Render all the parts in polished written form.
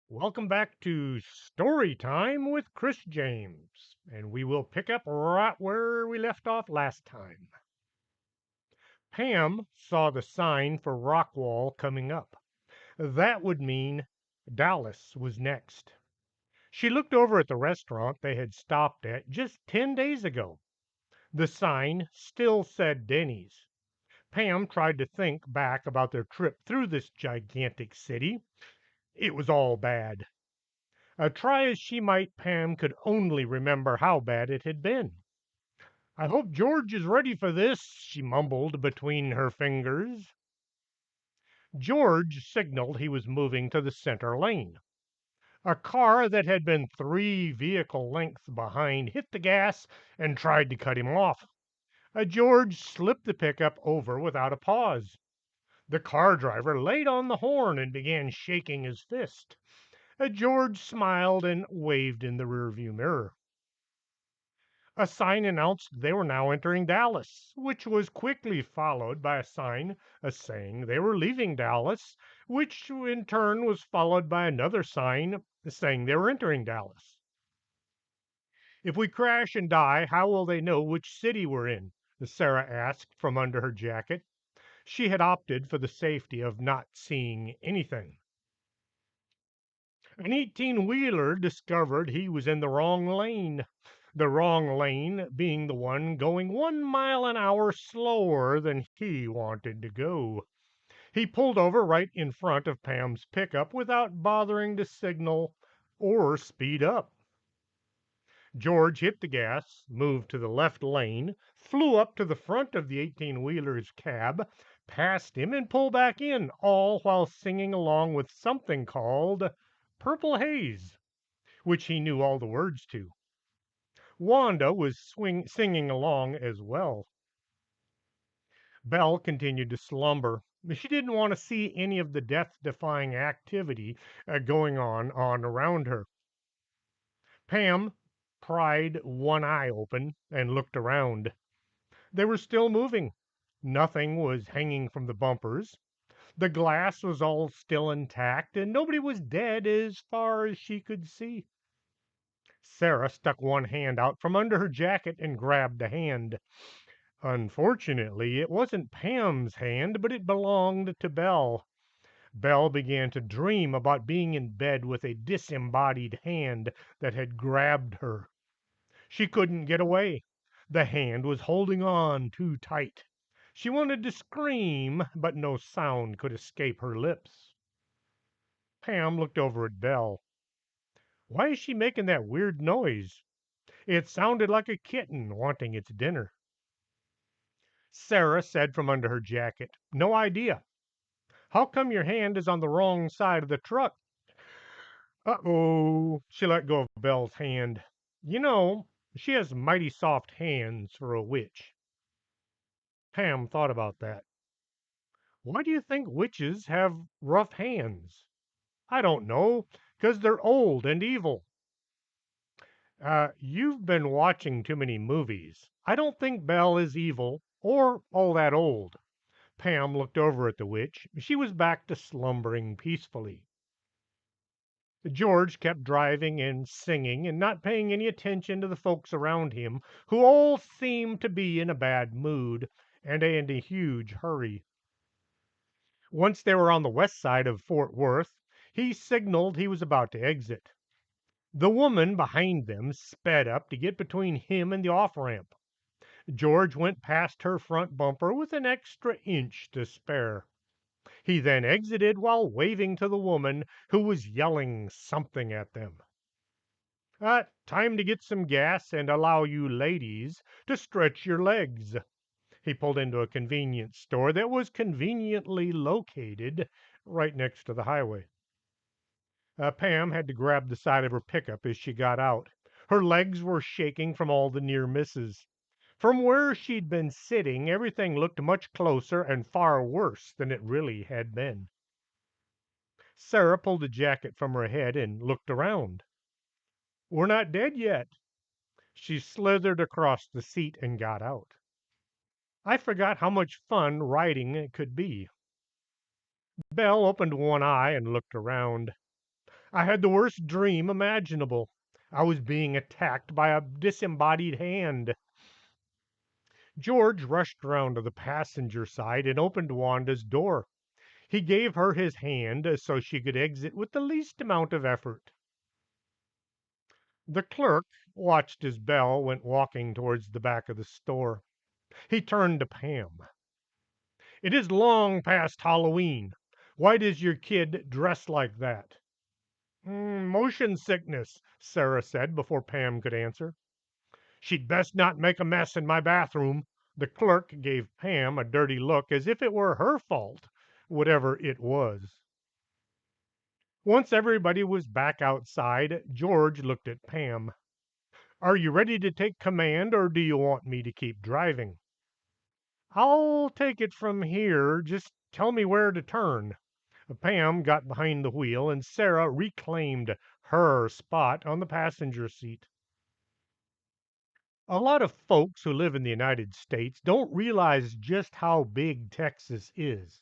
Welcome back to Story Time with Chris James, and we will pick up right where we left off last time. Pam saw the sign for Rockwall coming up. That would mean Dallas was next. She looked over at the restaurant they had stopped at just 10 days ago. The sign still said Denny's. Pam tried to think back about their trip through this gigantic city. It was all bad. Try as she might, Pam could only remember how bad it had been. I hope George is ready for this, she mumbled between her fingers. George signaled he was moving to the center lane. A car that had been 3 vehicle lengths behind hit the gas and tried to cut him off. George slipped the pickup over without a pause. The car driver laid on the horn and began shaking his fist. George smiled and waved in the rearview mirror. A sign announced they were now entering Dallas, which was quickly followed by a sign saying they were leaving Dallas, which in turn was followed by another sign saying they were entering Dallas. If we crash and die, how will they know which city we're in? Sarah asked from under her jacket. She had opted for the safety of not seeing anything. An 18-wheeler discovered he was in the wrong lane. The wrong lane being the one going 1 mile an hour slower than he wanted to go. He pulled over right in front of Pam's pickup without bothering to signal or speed up. George hit the gas, moved to the left lane, flew up to the front of the 18-wheeler's cab, passed him, and pulled back in, all while singing along with something called Purple Haze, which he knew all the words to. Wanda was singing along as well. Belle continued to slumber. She didn't want to see any of the death-defying activity going on around her. Pam pried one eye open and looked around. They were still moving. Nothing was hanging from the bumpers. The glass was all still intact, and nobody was dead as far as she could see. Sarah stuck one hand out from under her jacket and grabbed a hand. Unfortunately, it wasn't Pam's hand, but it belonged to Belle. Belle began to dream about being in bed with a disembodied hand that had grabbed her. She couldn't get away. The hand was holding on too tight. She wanted to scream, but no sound could escape her lips. Pam looked over at Belle. Why is she making that weird noise? It sounded like a kitten wanting its dinner. Sarah said from under her jacket, No idea. How come your hand is on the wrong side of the truck? Uh-oh. She let go of Belle's hand. You know, she has mighty soft hands for a witch. Pam thought about that. Why do you think witches have rough hands? I don't know, 'cause they're old and evil. You've been watching too many movies. I don't think Belle is evil or all that old. Pam looked over at the witch. She was back to slumbering peacefully. George kept driving and singing and not paying any attention to the folks around him, who all seemed to be in a bad mood and in a huge hurry. Once they were on the west side of Fort Worth, he signaled he was about to exit. The woman behind them sped up to get between him and the off ramp. George went past her front bumper with an extra inch to spare. He then exited while waving to the woman who was yelling something at them. Time to get some gas and allow you ladies to stretch your legs. He pulled into a convenience store that was conveniently located right next to the highway. Pam had to grab the side of her pickup as she got out. Her legs were shaking from all the near misses. From where she'd been sitting, everything looked much closer and far worse than it really had been. Sarah pulled the jacket from her head and looked around. We're not dead yet. She slithered across the seat and got out. I forgot how much fun riding could be. Belle opened one eye and looked around. I had the worst dream imaginable. I was being attacked by a disembodied hand. George rushed around to the passenger side and opened Wanda's door. He gave her his hand so she could exit with the least amount of effort. The clerk watched as Belle went walking towards the back of the store. He turned to Pam. "It is long past Halloween. Why does your kid dress like that?" Motion sickness," Sarah said before Pam could answer. "She'd best not make a mess in my bathroom." The clerk gave Pam a dirty look as if it were her fault, whatever it was. Once everybody was back outside, George looked at Pam. "Are you ready to take command, or do you want me to keep driving?" "I'll take it from here. Just tell me where to turn." Pam got behind the wheel, and Sarah reclaimed her spot on the passenger seat. A lot of folks who live in the United States don't realize just how big Texas is.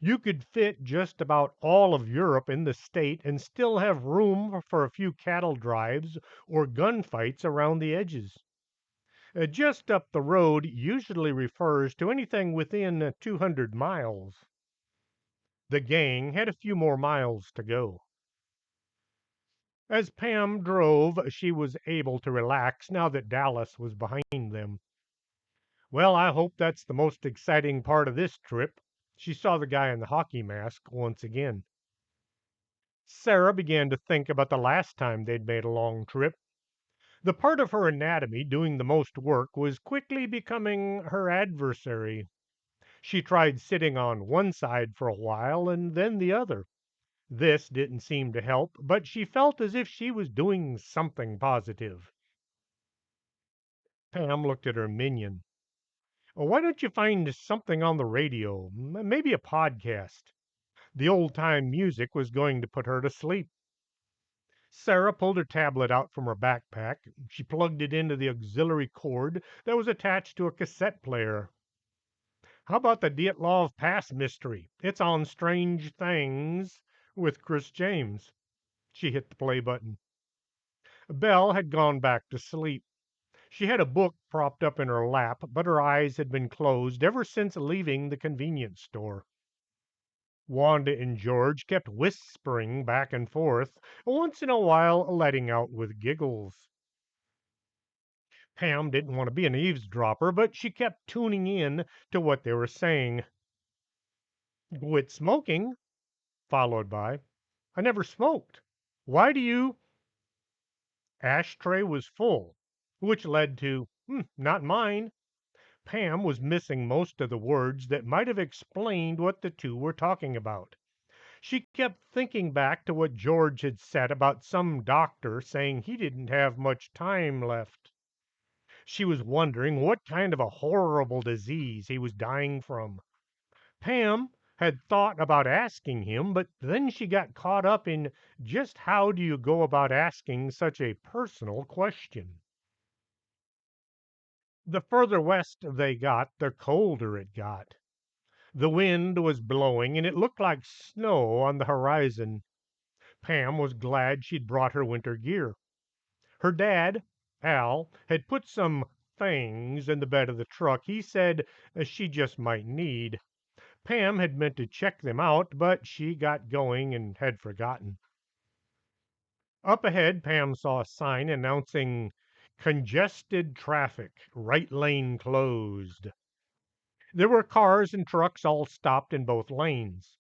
You could fit just about all of Europe in the state and still have room for a few cattle drives or gunfights around the edges. Just up the road usually refers to anything within 200 miles. The gang had a few more miles to go. As Pam drove, she was able to relax now that Dallas was behind them. "Well, I hope that's the most exciting part of this trip." She saw the guy in the hockey mask once again. Sarah began to think about the last time they'd made a long trip. The part of her anatomy doing the most work was quickly becoming her adversary. She tried sitting on one side for a while and then the other. This didn't seem to help, but she felt as if she was doing something positive. Pam looked at her minion. "Why don't you find something on the radio? Maybe a podcast." The old time music was going to put her to sleep. Sarah pulled her tablet out from her backpack. She plugged it into the auxiliary cord that was attached to a cassette player. "How about the Dyatlov Pass mystery? It's on Strange Things with Chris James." She hit the play button. Belle had gone back to sleep. She had a book propped up in her lap, but her eyes had been closed ever since leaving the convenience store. Wanda and George kept whispering back and forth, once in a while letting out with giggles. Pam didn't want to be an eavesdropper, but she kept tuning in to what they were saying. "Quit smoking," followed by, "I never smoked. Why do you—" Ashtray was full, which led to, "Not mine." Pam was missing most of the words that might have explained what the two were talking about. She kept thinking back to what George had said about some doctor saying he didn't have much time left. She was wondering what kind of a horrible disease he was dying from. Pam had thought about asking him, but then she got caught up in just how do you go about asking such a personal question. The further west they got, the colder it got. The wind was blowing, and it looked like snow on the horizon. Pam was glad she'd brought her winter gear. Her dad, Al, had put some things in the bed of the truck he said she just might need. Pam had meant to check them out, but she got going and had forgotten. Up ahead, Pam saw a sign announcing congested traffic, right lane closed. There were cars and trucks all stopped in both lanes.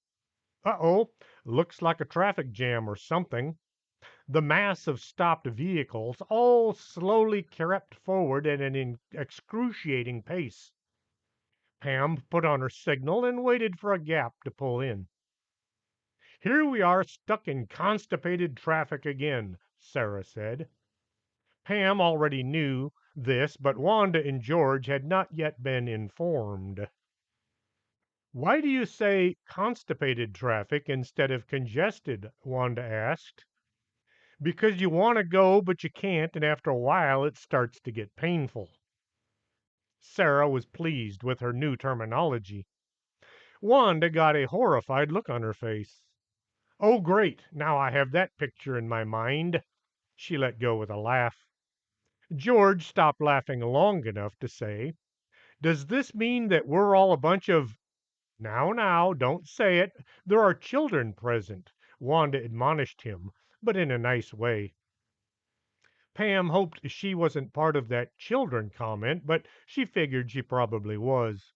Uh-oh, looks like a traffic jam or something. The mass of stopped vehicles all slowly crept forward at an excruciating pace. Pam put on her signal and waited for a gap to pull in. "Here we are stuck in constipated traffic again," Sarah said. Pam already knew this, but Wanda and George had not yet been informed. "Why do you say constipated traffic instead of congested?" Wanda asked. "Because you want to go, but you can't, and after a while it starts to get painful." Sarah was pleased with her new terminology. Wanda got a horrified look on her face. Oh, great! Now I have that picture in my mind." She let go with a laugh. George stopped laughing long enough to say, "Does this mean that we're all a bunch of—" "Now, now, don't say it. There are children present," Wanda admonished him, but in a nice way. Pam hoped she wasn't part of that children comment, but she figured she probably was.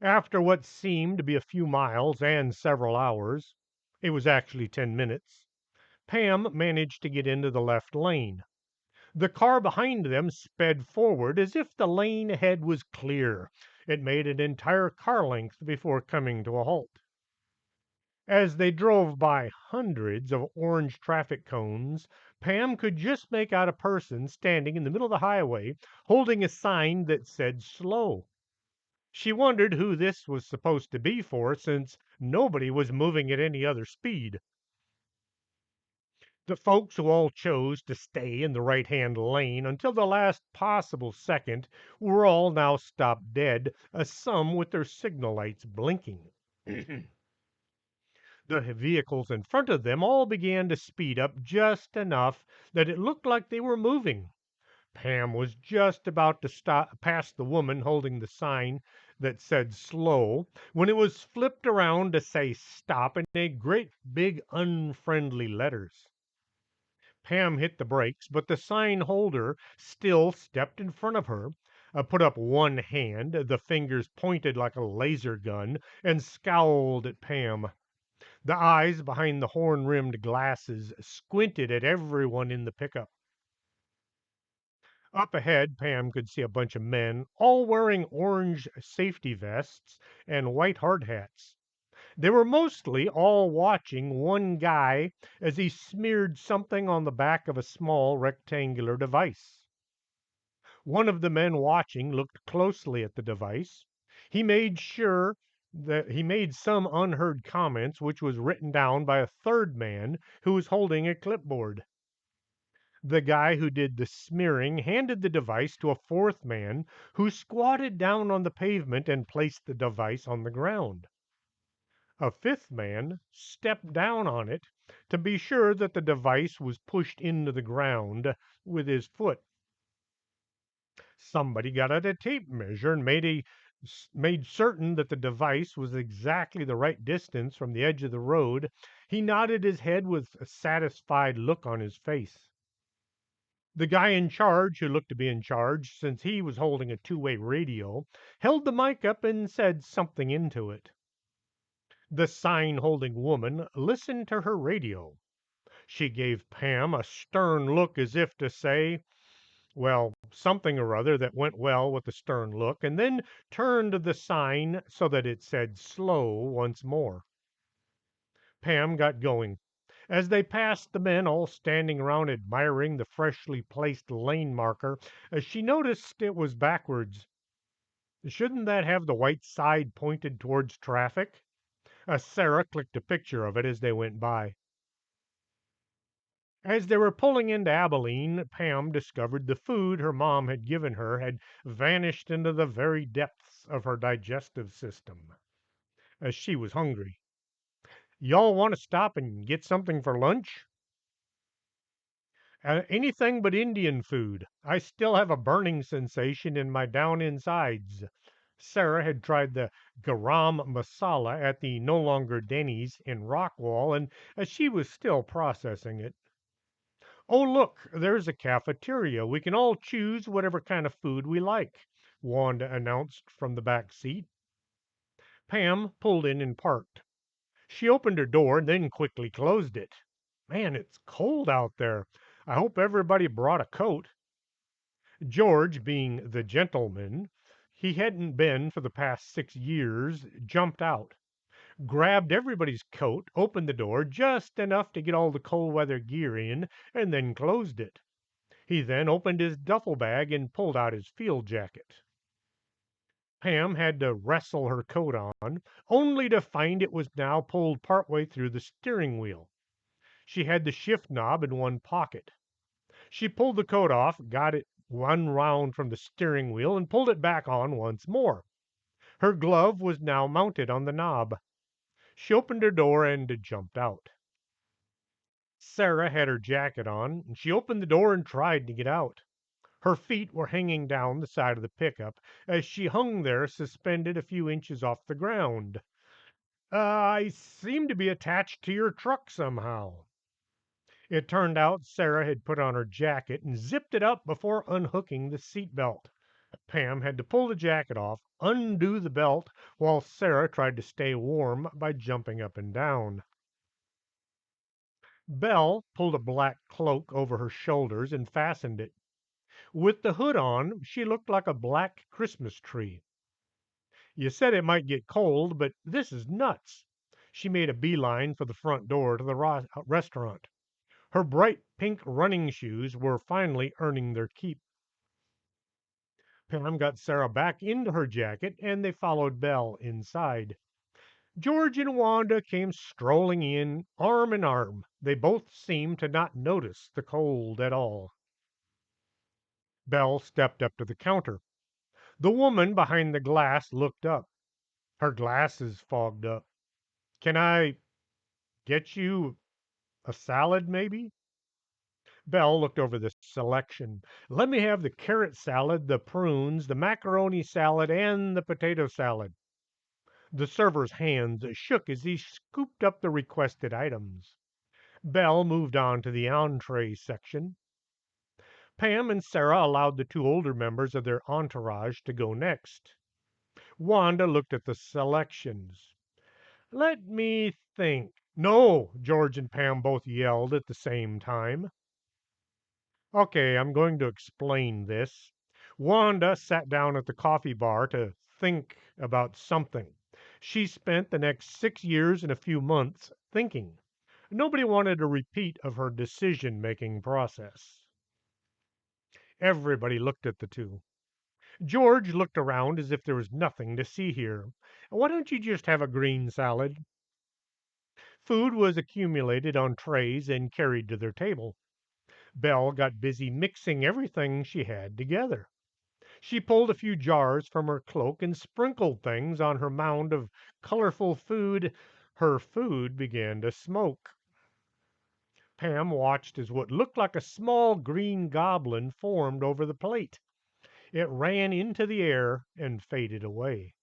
After what seemed to be a few miles and several hours, it was actually 10 minutes, Pam managed to get into the left lane. The car behind them sped forward as if the lane ahead was clear. It made an entire car length before coming to a halt. As they drove by hundreds of orange traffic cones, Pam could just make out a person standing in the middle of the highway holding a sign that said slow. She wondered who this was supposed to be for, since nobody was moving at any other speed. The folks who all chose to stay in the right hand lane until the last possible second were all now stopped dead, some with their signal lights blinking. The vehicles in front of them all began to speed up just enough that it looked like they were moving. Pam was just about to stop past the woman holding the sign that said slow when it was flipped around to say stop in a great big unfriendly letters. Pam hit the brakes, but the sign holder still stepped in front of her, put up one hand, the fingers pointed like a laser gun, and scowled at Pam. The eyes behind the horn rimmed glasses squinted at everyone in the pickup. Up ahead, Pam could see a bunch of men, all wearing orange safety vests and white hard hats. They were mostly all watching one guy as he smeared something on the back of a small rectangular device. One of the men watching looked closely at the device. He made sure that he made some unheard comments, which was written down by a third man who was holding a clipboard. The guy who did the smearing handed the device to a fourth man who squatted down on the pavement and placed the device on the ground. A fifth man stepped down on it to be sure that the device was pushed into the ground with his foot. Somebody got out a tape measure and made certain that the device was exactly the right distance from the edge of the road. He nodded his head with a satisfied look on his face. The guy in charge, who looked to be in charge since he was holding a two-way radio, held the mic up and said something into it. The sign-holding woman listened to her radio. She gave Pam a stern look as if to say, well, something or other that went well with the stern look, and then turned the sign so that it said slow once more. Pam got going. As they passed the men all standing around admiring the freshly placed lane marker, she noticed it was backwards. Shouldn't that have the white side pointed towards traffic? Sarah clicked a picture of it as they went by. As they were pulling into Abilene, Pam discovered the food her mom had given her had vanished into the very depths of her digestive system. As she was hungry. "Y'all want to stop and get something for lunch?" Anything but Indian food. I still have a burning sensation in my down insides." Sarah had tried the garam masala at the no longer Denny's in Rockwall, and she was still processing it. "Oh, look, there's a cafeteria. We can all choose whatever kind of food we like," Wanda announced from the back seat. Pam pulled in and parked. She opened her door and then quickly closed it. "Man, it's cold out there. I hope everybody brought a coat." George, being the gentleman he hadn't been for the past 6 years, jumped out, grabbed everybody's coat, opened the door just enough to get all the cold weather gear in, and then closed it. He then opened his duffel bag and pulled out his field jacket. Pam had to wrestle her coat on, only to find it was now pulled partway through the steering wheel. She had the shift knob in one pocket. She pulled the coat off, got it unwound from the steering wheel, and pulled it back on once more. Her glove was now mounted on the knob. She opened her door and jumped out. Sarah had her jacket on, and she opened the door and tried to get out. Her feet were hanging down the side of the pickup as she hung there suspended a few inches off the ground. I seem to be attached to your truck somehow. It turned out Sarah had put on her jacket and zipped it up before unhooking the seat belt. Pam had to pull the jacket off, undo the belt, while Sarah tried to stay warm by jumping up and down. Belle pulled a black cloak over her shoulders and fastened it. With the hood on, she looked like a black Christmas tree. You said it might get cold, but this is nuts. She made a beeline for the front door to the restaurant. Her bright pink running shoes were finally earning their keep. Pam got Sarah back into her jacket, and they followed Belle inside. George and Wanda came strolling in, arm in arm. They both seemed to not notice the cold at all. Belle stepped up to the counter. The woman behind the glass looked up. Her glasses fogged up. "Can I get you a salad, maybe?" Belle looked over the selection. "Let me have the carrot salad, the prunes, the macaroni salad, and the potato salad." The server's hands shook as he scooped up the requested items. Belle moved on to the entree section. Pam and Sarah allowed the two older members of their entourage to go next. Wanda looked at the selections. "Let me think." "No!" George and Pam both yelled at the same time. "Okay, I'm going to explain this." Wanda sat down at the coffee bar to think about something. She spent the next 6 years and a few months thinking. Nobody wanted a repeat of her decision-making process. Everybody looked at the two. George looked around as if there was nothing to see here. "Why don't you just have a green salad?" Food was accumulated on trays and carried to their table. Belle got busy mixing everything she had together. She pulled a few jars from her cloak and sprinkled things on her mound of colorful food. Her food began to smoke. Pam watched as what looked like a small green goblin formed over the plate. It ran into the air and faded away.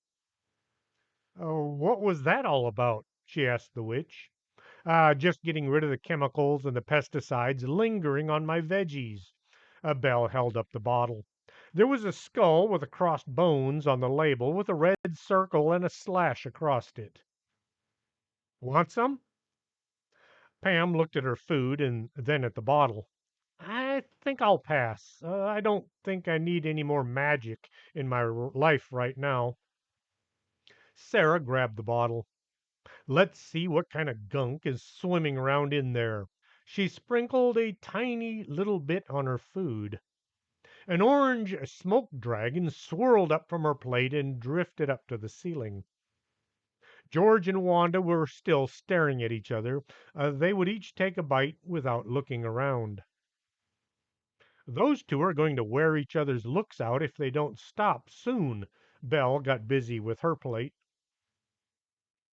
"Oh, what was that all about?" she asked the witch. Just getting rid of the chemicals and the pesticides lingering on my veggies." Belle held up the bottle. There was a skull with a crossed bones on the label with a red circle and a slash across it. "Want some?" Pam looked at her food and then at the bottle. "I think I'll pass. I don't think I need any more magic in my life right now." Sarah grabbed the bottle. "Let's see what kind of gunk is swimming around in there." She sprinkled a tiny little bit on her food. An orange smoke dragon swirled up from her plate and drifted up to the ceiling. George and Wanda were still staring at each other. They would each take a bite without looking around. "Those two are going to wear each other's looks out if they don't stop soon." Belle got busy with her plate.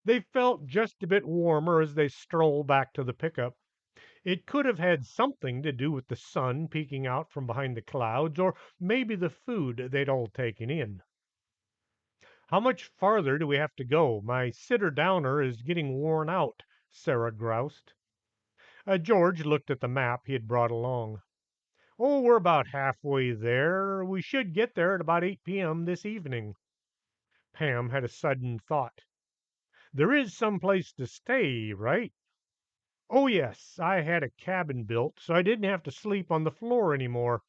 They felt just a bit warmer as they strolled back to the pickup. It could have had something to do with the sun peeking out from behind the clouds, or maybe the food they'd all taken in. "How much farther do we have to go? My sitter downer is getting worn out," Sarah groused. George looked at the map he had brought along. "Oh, we're about halfway there. We should get there at about 8 p.m. this evening." Pam had a sudden thought. "There is some place to stay, right?" "Oh, yes. I had a cabin built, so I didn't have to sleep on the floor anymore.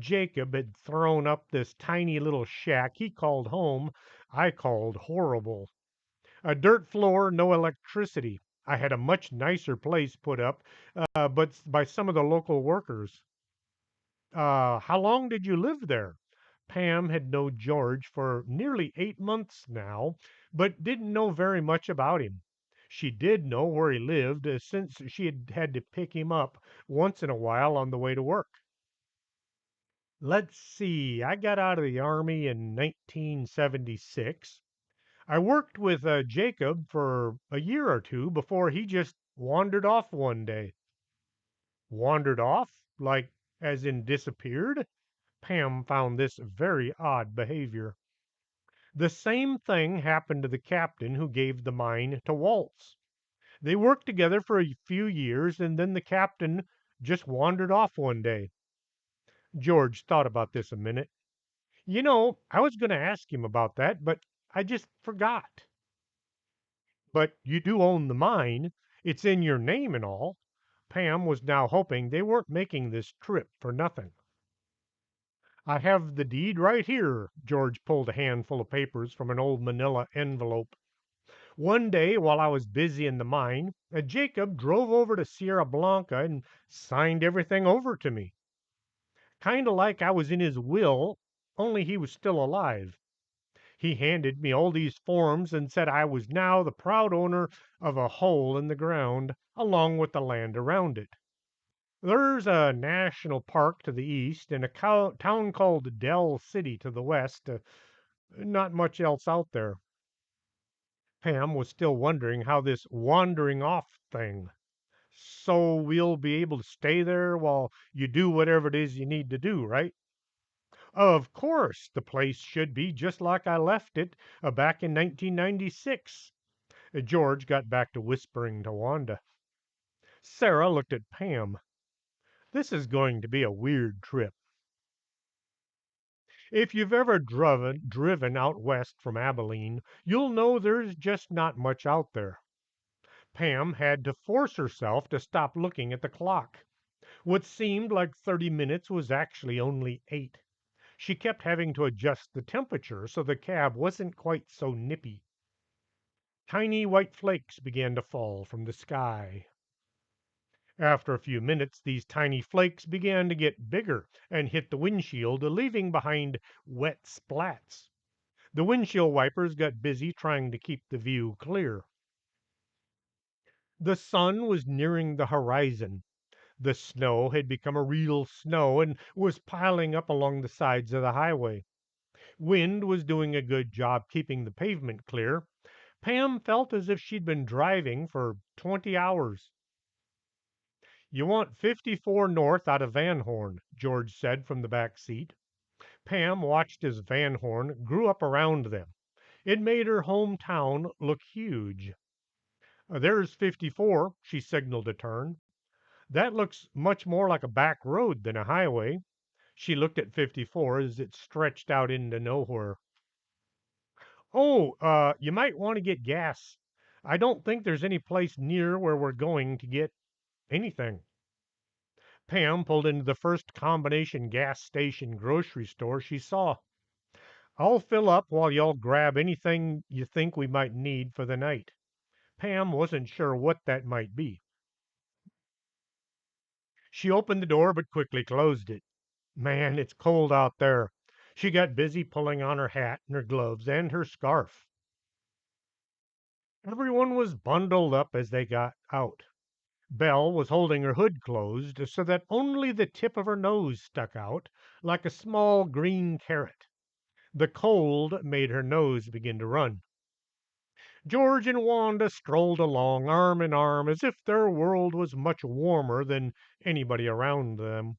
Jacob had thrown up this tiny little shack he called home. I called horrible. A dirt floor, no electricity. I had a much nicer place put up, but by some of the local workers." "How long did you live there?" Pam had known George for nearly 8 months now, but didn't know very much about him. She did know where he lived, since she had had to pick him up once in a while on the way to work. "Let's see. I got out of the army in 1976. I worked with Jacob for a year or two before he just wandered off one day. Wandered off? Like, as in disappeared? Pam found this very odd behavior. The same thing happened to the captain who gave the mine to Waltz. They worked together for a few years, and then the captain just wandered off one day. George thought about this a minute. I was going to ask him about that, but I just forgot. But you do own the mine. It's in your name and all. Pam was now hoping they weren't making this trip for nothing. I have the deed right here. George pulled a handful of papers from an old manila envelope. One day, while I was busy in the mine, Jacob drove over to Sierra Blanca and signed everything over to me. Kind of like I was in his will, only he was still alive. He handed me all these forms and said I was now the proud owner of a hole in the ground, along with the land around it. There's a national park to the east and a town called Dell City to the west. Not much else out there. Pam was still wondering how this wandering off thing. So we'll be able to stay there while you do whatever it is you need to do, right? Of course, the place should be just like I left it back in 1996. George got back to whispering to Wanda. Sarah looked at Pam. This is going to be a weird trip. If you've ever driven out west from Abilene, you'll know there's just not much out there. Pam had to force herself to stop looking at the clock. What seemed like 30 minutes was actually only 8. She kept having to adjust the temperature so the cab wasn't quite so nippy. Tiny white flakes began to fall from the sky. After a few minutes, these tiny flakes began to get bigger and hit the windshield, leaving behind wet splats. The windshield wipers got busy trying to keep the view clear. The sun was nearing the horizon. The snow had become a real snow and was piling up along the sides of the highway. Wind was doing a good job keeping the pavement clear. Pam felt as if she'd been driving for 20 hours. You want 54 north out of Van Horn, George said from the back seat. Pam watched as Van Horn grew up around them. It made her hometown look huge. There's 54, she signaled a turn. That looks much more like a back road than a highway. She looked at 54 as it stretched out into nowhere. Oh, you might want to get gas. I don't think there's any place near where we're going to get anything. Pam pulled into the first combination gas station grocery store she saw. I'll fill up while y'all grab anything you think we might need for the night. Pam wasn't sure what that might be. She opened the door but quickly closed it. Man, it's cold out there. She got busy pulling on her hat and her gloves and her scarf. Everyone was bundled up as they got out. Belle was holding her hood closed so that only the tip of her nose stuck out like a small green carrot. The cold made her nose begin to run. George and Wanda strolled along arm in arm as if their world was much warmer than anybody around them.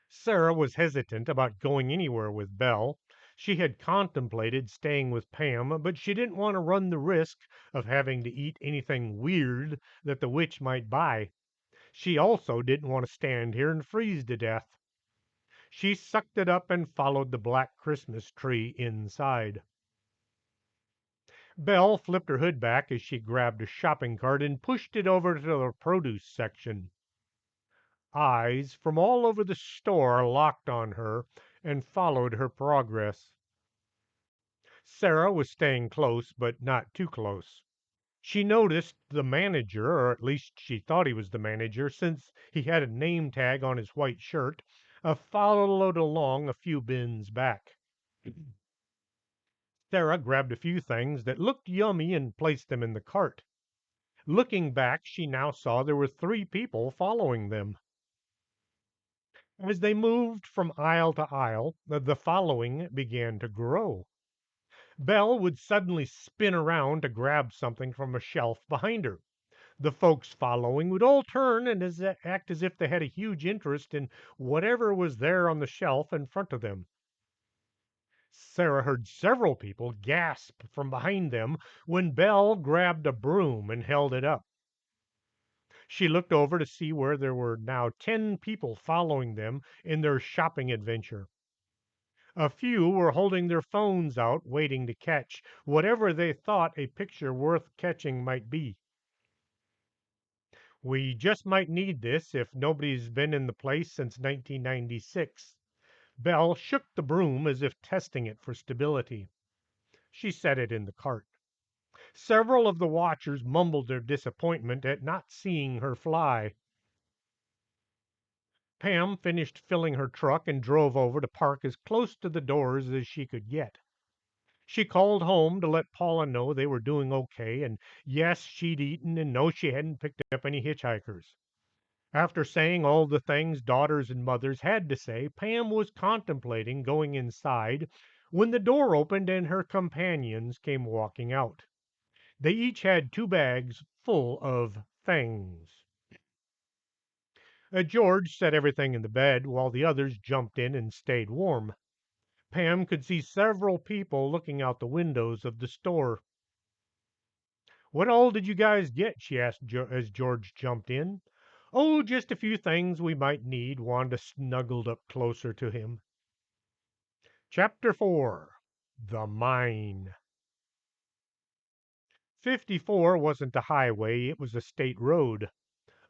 Sarah was hesitant about going anywhere with Belle. She had contemplated staying with Pam, but she didn't want to run the risk of having to eat anything weird that the witch might buy. She also didn't want to stand here and freeze to death. She sucked it up and followed the black Christmas tree inside. Belle flipped her hood back as she grabbed a shopping cart and pushed it over to the produce section. Eyes from all over the store locked on her and followed her progress. Sarah was staying close, but not too close. She noticed the manager, or at least she thought he was the manager, since he had a name tag on his white shirt, followed along a few bins back. Sarah grabbed a few things that looked yummy and placed them in the cart. Looking back, she now saw there were 3 people following them. As they moved from aisle to aisle, the following began to grow. Belle would suddenly spin around to grab something from a shelf behind her. The folks following would all turn and act as if they had a huge interest in whatever was there on the shelf in front of them. Sarah heard several people gasp from behind them when Belle grabbed a broom and held it up. She looked over to see where there were now 10 people following them in their shopping adventure. A few were holding their phones out, waiting to catch whatever they thought a picture worth catching might be. We just might need this if nobody's been in the place since 1996. Belle shook the broom as if testing it for stability. She set it in the cart. Several of the watchers mumbled their disappointment at not seeing her fly. Pam finished filling her truck and drove over to park as close to the doors as she could get. She called home to let Paula know they were doing okay, and yes, she'd eaten, and no, she hadn't picked up any hitchhikers. After saying all the things daughters and mothers had to say, Pam was contemplating going inside when the door opened and her companions came walking out. They each had 2 bags full of things. George set everything in the bed while the others jumped in and stayed warm. Pam could see several people looking out the windows of the store. "What all did you guys get?" she asked as George jumped in. "Oh, just a few things we might need." Wanda snuggled up closer to him. Chapter 4. The Mine. 54 wasn't a highway, it was a state road.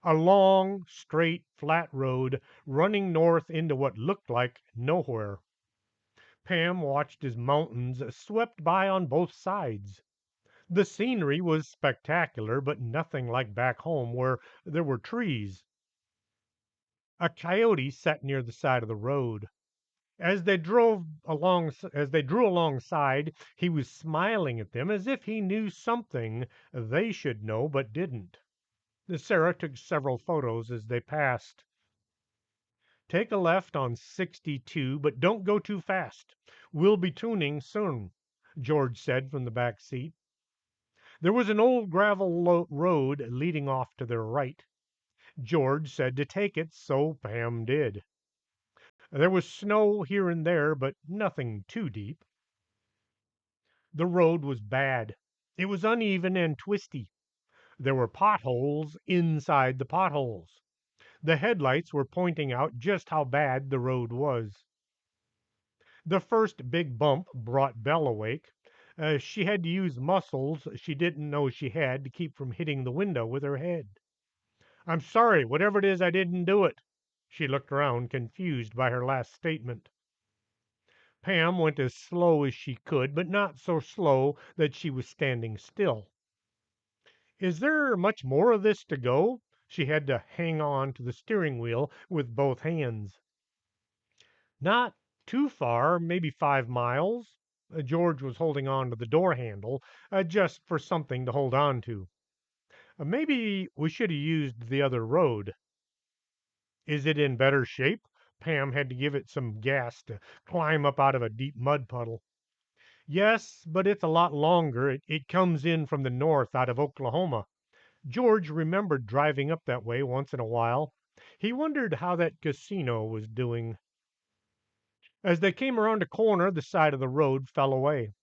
A long, straight, flat road running north into what looked like nowhere. Pam watched as mountains swept by on both sides. The scenery was spectacular, but nothing like back home where there were trees. A coyote sat near the side of the road. As they drew alongside, he was smiling at them as if he knew something they should know but didn't. Sarah took several photos as they passed. "Take a left on 62, but don't go too fast. We'll be tuning soon," George said from the back seat. There was an old gravel road leading off to their right. George said to take it, so Pam did. There was snow here and there, but nothing too deep. The road was bad. It was uneven and twisty. There were potholes inside the potholes. The headlights were pointing out just how bad the road was. The first big bump brought Belle awake. She had to use muscles she didn't know she had to keep from hitting the window with her head. "I'm sorry, whatever it is, I didn't do it." She looked around, confused by her last statement. Pam went as slow as she could, but not so slow that she was standing still. "Is there much more of this to go?" She had to hang on to the steering wheel with both hands. "Not too far, maybe 5 miles." George was holding on to the door handle, just for something to hold on to. "Maybe we should have used the other road." "Is it in better shape?" Pam had to give it some gas to climb up out of a deep mud puddle. "Yes, but it's a lot longer. It comes in from the north out of Oklahoma." George remembered driving up that way once in a while. He wondered how that casino was doing. As they came around a corner, the side of the road fell away.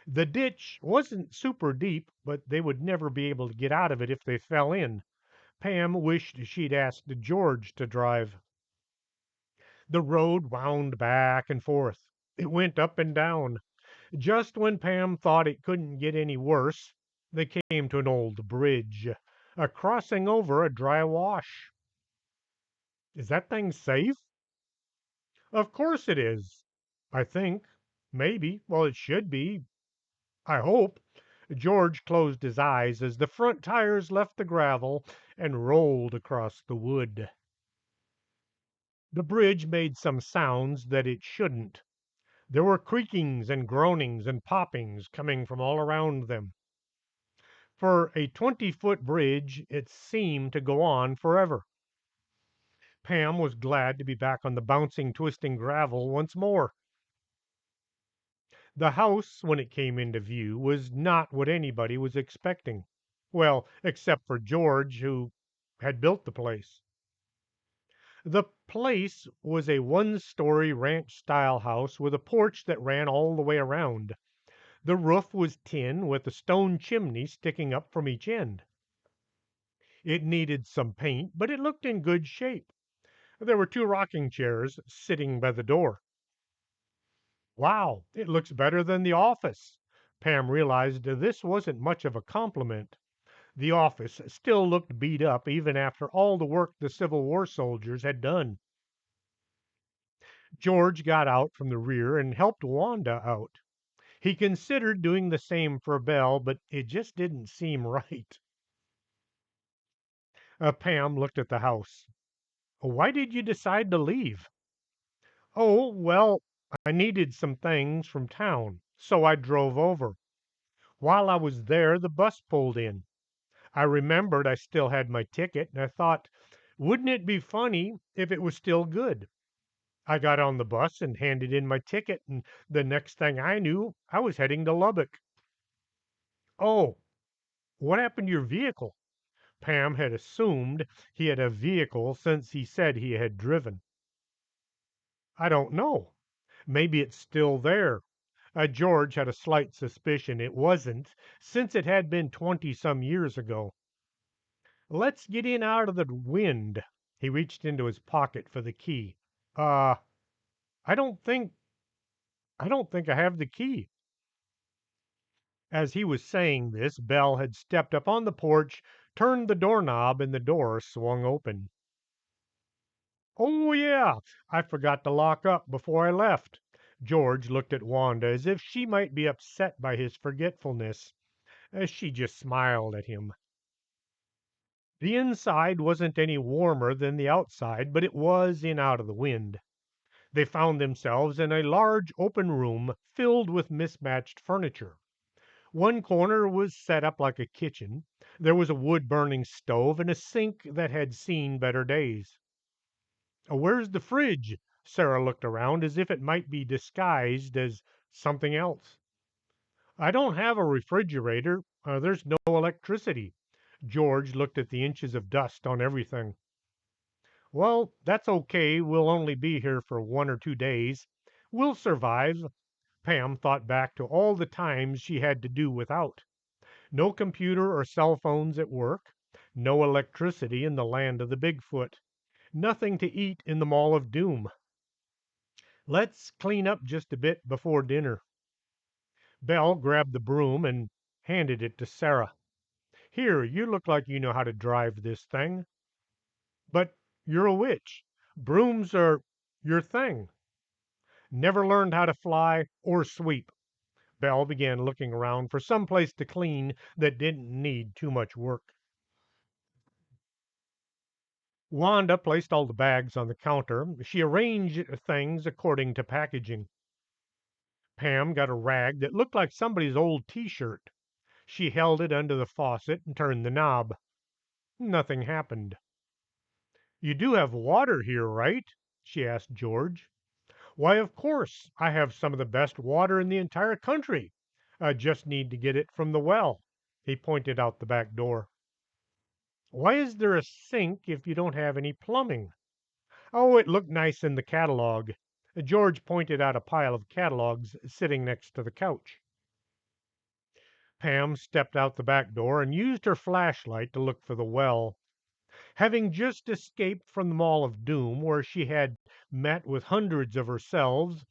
The ditch wasn't super deep, but they would never be able to get out of it if they fell in. Pam wished she'd asked George to drive. The road wound back and forth. It went up and down. Just when Pam thought it couldn't get any worse, they came to an old bridge, a crossing over a dry wash. "Is that thing safe?" "Of course it is. I think. Maybe. Well, it should be. I hope." George closed his eyes as the front tires left the gravel and rolled across the wood. The bridge made some sounds that it shouldn't. There were creakings and groanings and poppings coming from all around them. For a 20-foot bridge, it seemed to go on forever. Pam was glad to be back on the bouncing, twisting gravel once more. The house, when it came into view, was not what anybody was expecting. Well, except for George, who had built the place. The place was a one-story ranch-style house with a porch that ran all the way around. The roof was tin with a stone chimney sticking up from each end. It needed some paint, but it looked in good shape. There were two rocking chairs sitting by the door. Wow, it looks better than the office. Pam realized this wasn't much of a compliment. The office still looked beat up even after all the work the Civil War soldiers had done. George got out from the rear and helped Wanda out. He considered doing the same for Belle, but it just didn't seem right. Pam looked at the house. Why did you decide to leave? Oh, well, I needed some things from town, so I drove over. While I was there, the bus pulled in. I remembered I still had my ticket, and I thought, wouldn't it be funny if it was still good? I got on the bus and handed in my ticket, and the next thing I knew, I was heading to Lubbock. Oh, what happened to your vehicle? Pam had assumed he had a vehicle since he said he had driven. I don't know. Maybe it's still there. George had a slight suspicion it wasn't, since it had been 20 some years ago. Let's get in out of the wind. He reached into his pocket for the key. Uh, I don't think I have the key. As he was saying this, Belle had stepped up on the porch, turned the doorknob, and the door swung open. Oh, yeah, I forgot to lock up before I left. George looked at Wanda as if she might be upset by his forgetfulness. She just smiled at him. The inside wasn't any warmer than the outside, but it was in out of the wind. They found themselves in a large open room filled with mismatched furniture. One corner was set up like a kitchen. There was a wood burning stove and a sink that had seen better days. Where's the fridge? Sarah looked around as if it might be disguised as something else. I don't have a refrigerator. There's no electricity. George looked at the inches of dust on everything. Well, that's okay. We'll only be here for 1 or 2 days. We'll survive. Pam thought back to all the times she had to do without. No computer or cell phones at work. No electricity in the land of the Bigfoot. Nothing to eat in the Mall of Doom. Let's clean up just a bit before dinner. Belle grabbed the broom and handed it to Sarah. Here, you look like you know how to drive this thing. But you're a witch. Brooms are your thing. Never learned how to fly or sweep. Belle began looking around for some place to clean that didn't need too much work. Wanda placed all the bags on the counter. She arranged things according to packaging. Pam got a rag that looked like somebody's old T-shirt. She held it under the faucet and turned the knob. Nothing happened. You do have water here, right? She asked George. Why, of course. I have some of the best water in the entire country. I just need to get it from the well. He pointed out the back door. Why is there a sink if you don't have any plumbing? Oh, it looked nice in the catalog. George pointed out a pile of catalogs sitting next to the couch. Pam stepped out the back door and used her flashlight to look for the well. Having just escaped from the Mall of Doom, where she had met with hundreds of herselves,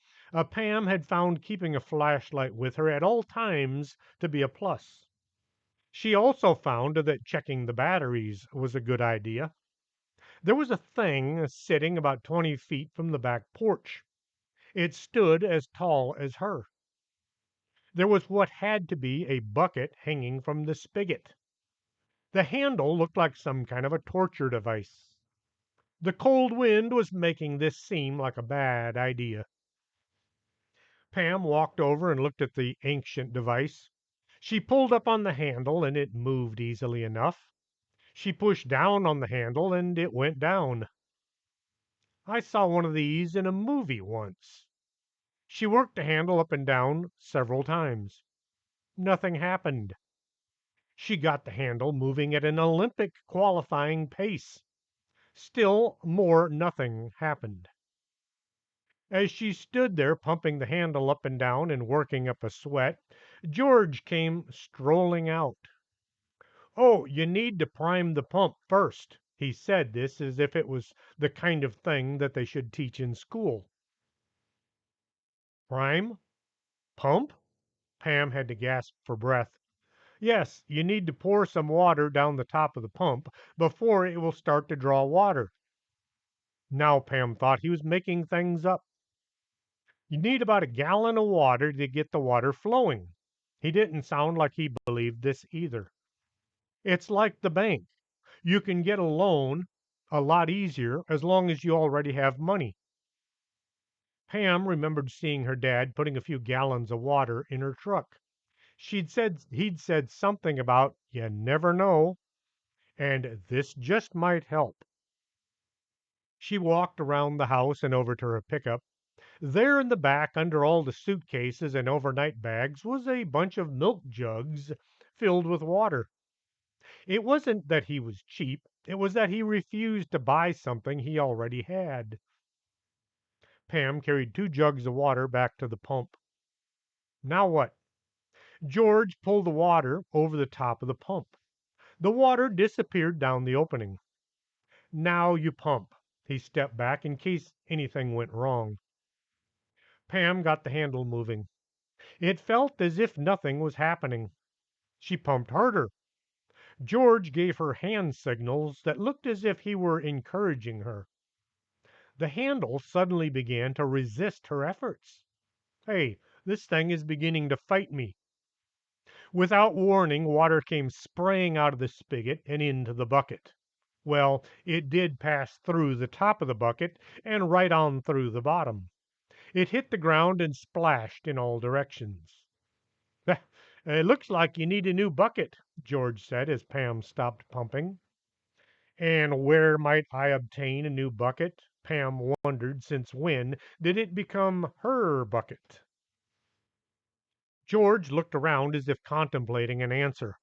Pam had found keeping a flashlight with her at all times to be a plus. She also found that checking the batteries was a good idea. There was a thing sitting about 20 feet from the back porch. It stood as tall as her. There was what had to be a bucket hanging from the spigot. The handle looked like some kind of a torture device. The cold wind was making this seem like a bad idea. Pam walked over and looked at the ancient device. She pulled up on the handle and it moved easily enough. She pushed down on the handle and it went down. I saw one of these in a movie once. She worked the handle up and down several times. Nothing happened. She got the handle moving at an Olympic qualifying pace. Still more nothing happened. As she stood there pumping the handle up and down and working up a sweat, George came strolling out. "Oh, you need to prime the pump first." He said this as if it was the kind of thing that they should teach in school. "Prime? Pump?" Pam had to gasp for breath. "Yes, you need to pour some water down the top of the pump before it will start to draw water." Now Pam thought he was making things up. "You need about a gallon of water to get the water flowing." He didn't sound like he believed this either. "It's like the bank. You can get a loan a lot easier as long as you already have money." Pam remembered seeing her dad putting a few gallons of water in her truck. He'd said something about "you never know," and this just might help. She walked around the house and over to her pickup. There in the back, under all the suitcases and overnight bags, was a bunch of milk jugs filled with water. It wasn't that he was cheap, it was that he refused to buy something he already had. Pam carried 2 jugs of water back to the pump. Now what? George pulled the water over the top of the pump. The water disappeared down the opening. "Now you pump." He stepped back in case anything went wrong. Pam got the handle moving. It felt as if nothing was happening. She pumped harder. George gave her hand signals that looked as if he were encouraging her. The handle suddenly began to resist her efforts. "Hey, this thing is beginning to fight me." Without warning, water came spraying out of the spigot and into the bucket. Well, it did pass through the top of the bucket and right on through the bottom. It hit the ground and splashed in all directions. "It looks like you need a new bucket," George said as Pam stopped pumping. And where might I obtain a new bucket? Pam wondered, since when did it become her bucket? George looked around as if contemplating an answer.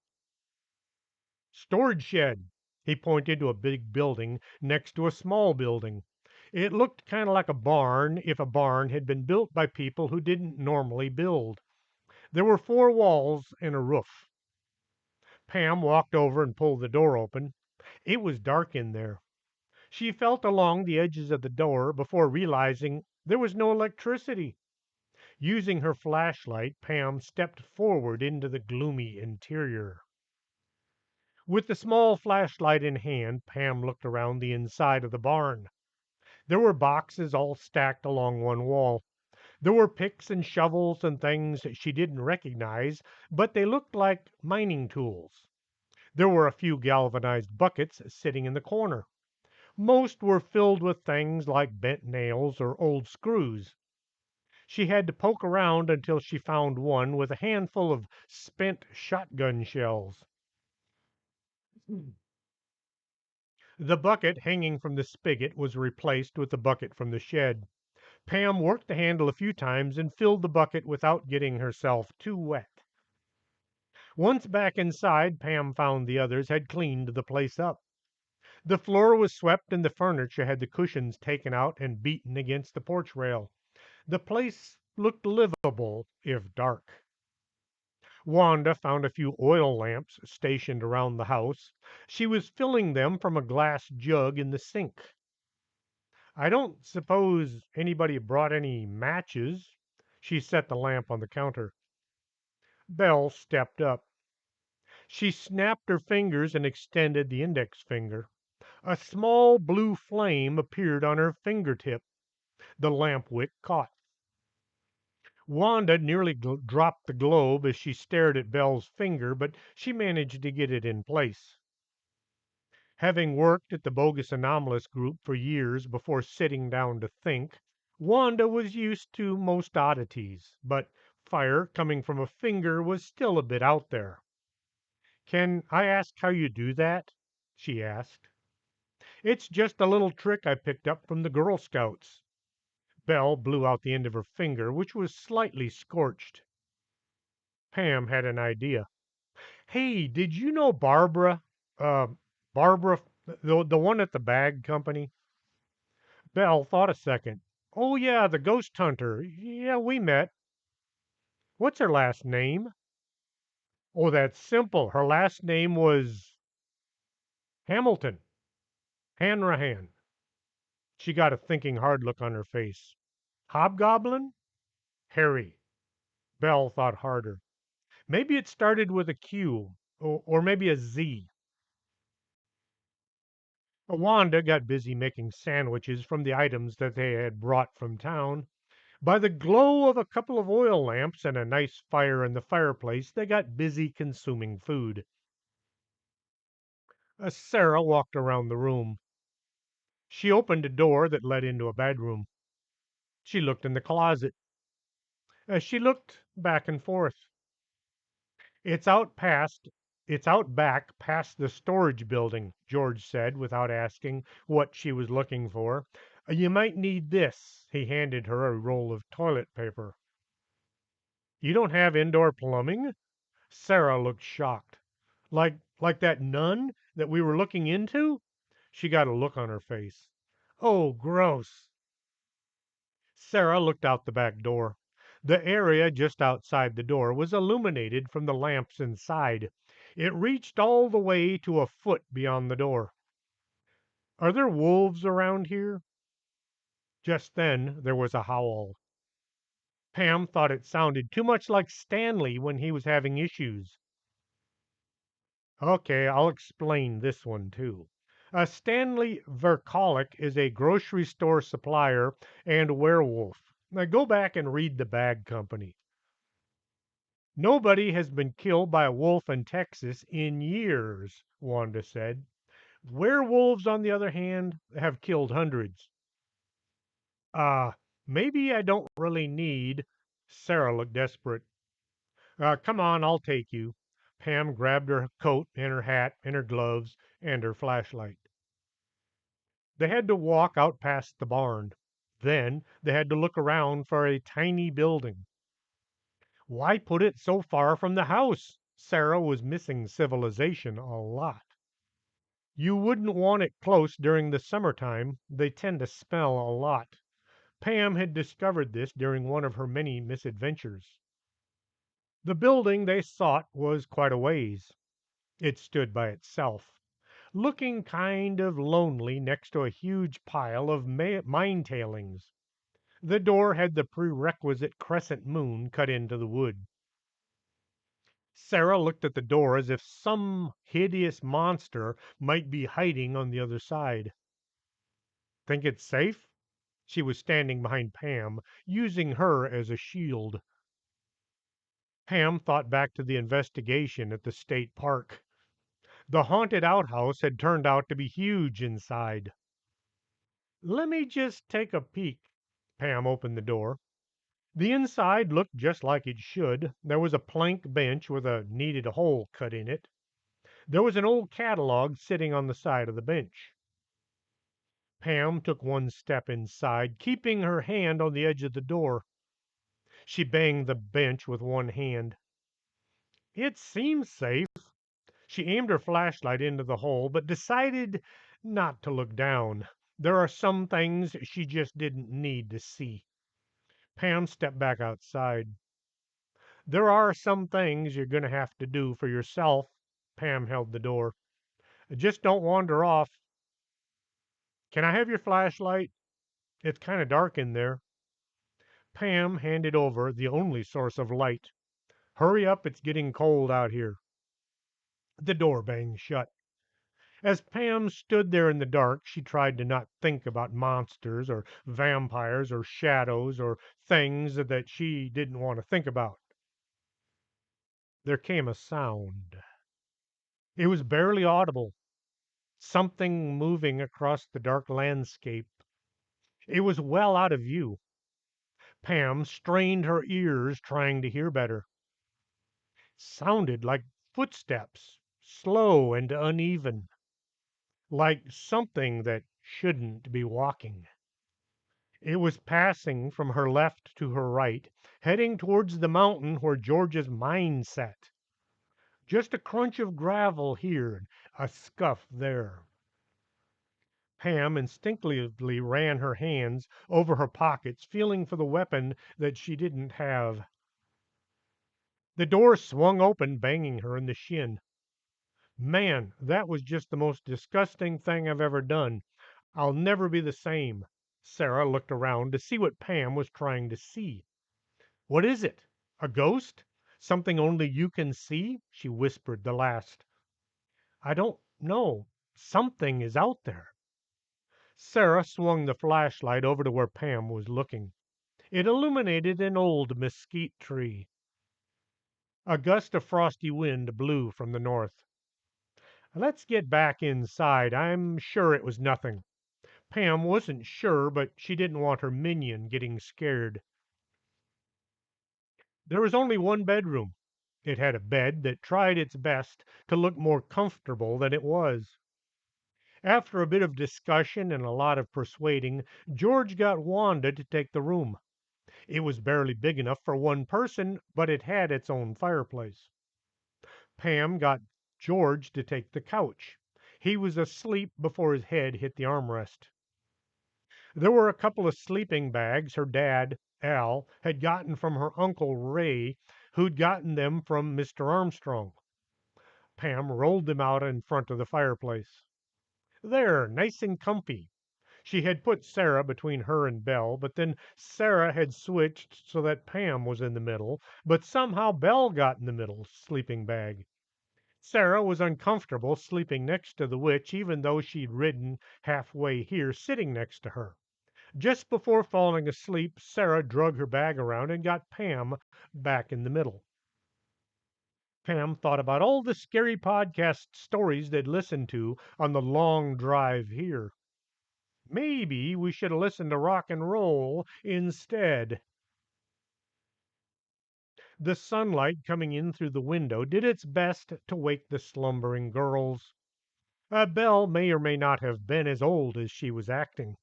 "Storage shed." He pointed to a big building next to a small building. It looked kind of like a barn if a barn had been built by people who didn't normally build. There were 4 walls and a roof. Pam walked over and pulled the door open. It was dark in there. She felt along the edges of the door before realizing there was no electricity. Using her flashlight, Pam stepped forward into the gloomy interior. With the small flashlight in hand, Pam looked around the inside of the barn. There were boxes all stacked along one wall. There were picks and shovels and things that she didn't recognize, but they looked like mining tools. There were a few galvanized buckets sitting in the corner. Most were filled with things like bent nails or old screws. She had to poke around until she found one with a handful of spent shotgun shells. The bucket hanging from the spigot was replaced with the bucket from the shed. Pam worked the handle a few times and filled the bucket without getting herself too wet. Once back inside, Pam found the others had cleaned the place up. The floor was swept and the furniture had the cushions taken out and beaten against the porch rail. The place looked livable, if dark. Wanda found a few oil lamps stationed around the house. She was filling them from a glass jug in the sink. "I don't suppose anybody brought any matches." She set the lamp on the counter. Belle stepped up. She snapped her fingers and extended the index finger. A small blue flame appeared on her fingertip. The lamp wick caught. Wanda nearly dropped the globe as she stared at Belle's finger, but she managed to get it in place. Having worked at the Bogus Anomalous group for years before sitting down to think, Wanda was used to most oddities, but fire coming from a finger was still a bit out there. "Can I ask how you do that?" she asked. "It's just a little trick I picked up from the Girl Scouts." Belle blew out the end of her finger, which was slightly scorched. Pam had an idea. "Hey, did you know Barbara? Uh, Barbara, the one at the bag company?" Belle thought a second. "Oh, yeah, the ghost hunter. Yeah, we met. What's her last name?" "Oh, that's simple. Her last name was Hamilton. Hanrahan." She got a thinking hard look on her face. "Hobgoblin?" "Harry." Belle thought harder. "Maybe it started with a Q, or maybe a Z." Wanda got busy making sandwiches from the items that they had brought from town. By the glow of a couple of oil lamps and a nice fire in the fireplace, they got busy consuming food. Sarah walked around the room. She opened a door that led into a bedroom. She looked in the closet. She looked back and forth. "It's out past, it's out back past the storage building," George said without asking what she was looking for. "You might need this." He handed her a roll of toilet paper. "You don't have indoor plumbing?" Sarah looked shocked. Like that nun that we were looking into?" She got a look on her face. "Oh, gross." Sarah looked out the back door. The area just outside the door was illuminated from the lamps inside. It reached all the way to a foot beyond the door. "Are there wolves around here?" Just then there was a howl. Pam thought it sounded too much like Stanley when he was having issues. "Okay, I'll explain this one too. Stanley Verkolic is a grocery store supplier and werewolf. Now go back and read the bag company. Nobody has been killed by a wolf in Texas in years," Wanda said. "Werewolves, on the other hand, have killed hundreds." Uh, Maybe I don't really need. Sarah looked desperate. Come on, I'll take you." Pam grabbed her coat and her hat and her gloves and her flashlight. They had to walk out past the barn. Then they had to look around for a tiny building. Why put it so far from the house? Sarah was missing civilization a lot. You wouldn't want it close during the summertime. They tend to smell a lot. Pam had discovered this during one of her many misadventures. The building they sought was quite a ways. It stood by itself, looking kind of lonely next to a huge pile of mine tailings. The door had the prerequisite crescent moon cut into the wood. Sarah looked at the door as if some hideous monster might be hiding on the other side. "Think it's safe?" She was standing behind Pam, using her as a shield. Pam thought back to the investigation at the state park. The haunted outhouse had turned out to be huge inside. "Let me just take a peek." Pam opened the door. The inside looked just like it should. There was a plank bench with a needed hole cut in it. There was an old catalog sitting on the side of the bench. Pam took one step inside, keeping her hand on the edge of the door. She banged the bench with one hand. "It seems safe." She aimed her flashlight into the hole, but decided not to look down. There are some things she just didn't need to see. Pam stepped back outside. "There are some things you're going to have to do for yourself." Pam held the door. "Just don't wander off. Can I have your flashlight? It's kind of dark in there." Pam handed over the only source of light. "Hurry up, it's getting cold out here." The door banged shut. As Pam stood there in the dark, she tried to not think about monsters or vampires or shadows or things that she didn't want to think about. There came a sound. It was barely audible, something moving across the dark landscape. It was well out of view. Pam strained her ears, trying to hear better. Sounded like footsteps, slow and uneven, like something that shouldn't be walking. It was passing from her left to her right, heading towards the mountain where George's mine sat. Just a crunch of gravel here, and a scuff there. Pam instinctively ran her hands over her pockets, feeling for the weapon that she didn't have. The door swung open, banging her in the shin. Man, that was just the most disgusting thing I've ever done. I'll never be the same. Sarah looked around to see what Pam was trying to see. What is it? A ghost? Something only you can see? She whispered the last. I don't know. Something is out there. Sarah swung the flashlight over to where Pam was looking. It illuminated an old mesquite tree. A gust of frosty wind blew from the north. Let's get back inside. I'm sure it was nothing. Pam wasn't sure, but she didn't want her minion getting scared. There was only one bedroom. It had a bed that tried its best to look more comfortable than it was. After a bit of discussion and a lot of persuading, George got Wanda to take the room. It was barely big enough for one person, but it had its own fireplace. Pam got George to take the couch. He was asleep before his head hit the armrest. There were a couple of sleeping bags her dad, Al, had gotten from her uncle Ray, who'd gotten them from Mr. Armstrong. Pam rolled them out in front of the fireplace. There, nice and comfy. She had put Sarah between her and Belle, but then Sarah had switched so that Pam was in the middle, but somehow Belle got in the middle sleeping bag. Sarah was uncomfortable sleeping next to the witch, even though she'd ridden halfway here sitting next to her. Just before falling asleep, Sarah drug her bag around and got Pam back in the middle. Pam thought about all the scary podcast stories they'd listened to on the long drive here. Maybe we should have listened to rock and roll instead. The sunlight coming in through the window did its best to wake the slumbering girls. Belle may or may not have been as old as she was acting.